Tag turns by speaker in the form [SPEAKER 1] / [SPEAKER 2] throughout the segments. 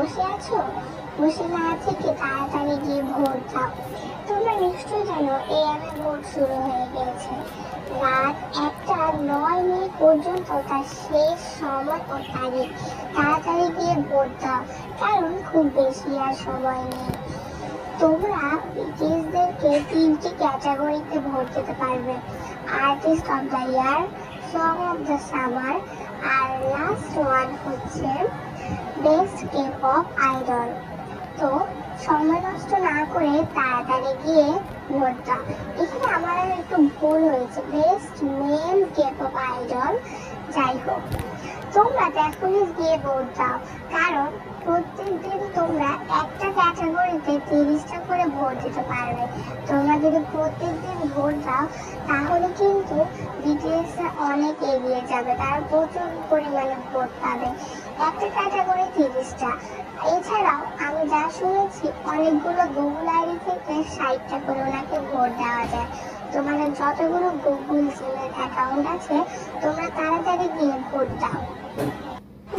[SPEAKER 1] বসে আছো? বসে না থেকে তাড়াতাড়ি গিয়ে ভোট দাও। তোমরা নিশ্চয়ই জানো AM-এ ভোট শুরু হয়ে গেছে। রাত 1:09 পর্যন্ত তার শেষ সময় ও তারিখ। তাড়াতাড়ি গিয়ে ভোট দাও, কারণ খুব বেশি আর সময় নেই। তোমরা ব্রিটিশদেরকে 3টি ক্যাটাগরিতে ভোট দিতে পারবে: artist of the year, song of the summer, আর লাস্ট ওয়ান হচ্ছে বেস্ট K-pop আইডল। তো সময় নষ্ট না করে তাড়াতাড়ি গিয়ে ভোট দাও। এখানে আমার একটু ভুল হয়েছে, বেস্ট মেল K-pop আইডল। যাই হোক, তোমরা এখনই গিয়ে ভোট দাও, কারণ প্রত্যেকদিন তোমরা একটা ক্যাটাগরিতে 30টা করে ভোট দিতে পারবে। তোমরা যদি প্রত্যেকদিন ভোট দাও তাহলে কিন্তু BTS অনেক এগিয়ে যাবে, তারা প্রচুর পরিমাণে ভোট পাবে। একটা ক্যাটাগরি 30টা। এছাড়াও আমি যা শুনেছি অনেকগুলো গুগল আইডি থেকে 60টা করে ওনাকে ভোট দেওয়া যায়। তোমাদের যতগুলো গুগল জিমেল অ্যাকাউন্ট আছে তোমরা তাড়াতাড়ি গিয়ে ভোট দাও।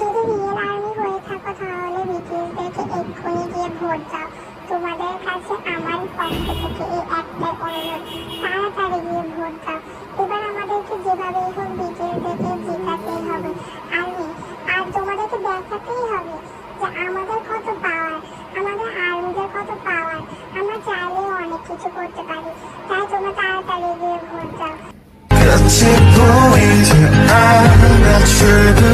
[SPEAKER 1] যদি রিয়েল আর্মি হয়ে থাকো তাহলে BTSদেরকে এক্ষুনি গিয়ে ভোট দাও। তোমাদের কাছে আমার পক্ষ থেকে এই একটাই অনুরোধ, তাড়াতাড়ি গিয়ে ভোট দাও। এবার আমাদেরকে যেভাবেই হোক BTSদেরকে জেতাতেই হবে আর্মি, আর তোমাদেরকে দেখাতেই হবে যে আমাদের কত পাওয়ার, আমাদের আর্মিদের কত পাওয়ার। আমরা চাইলেও অনেক কিছু করতে পারি, তাই তোমরা তাড়াতাড়ি গিয়ে ভোট দাও।
[SPEAKER 2] 같이 보이지 않아 출근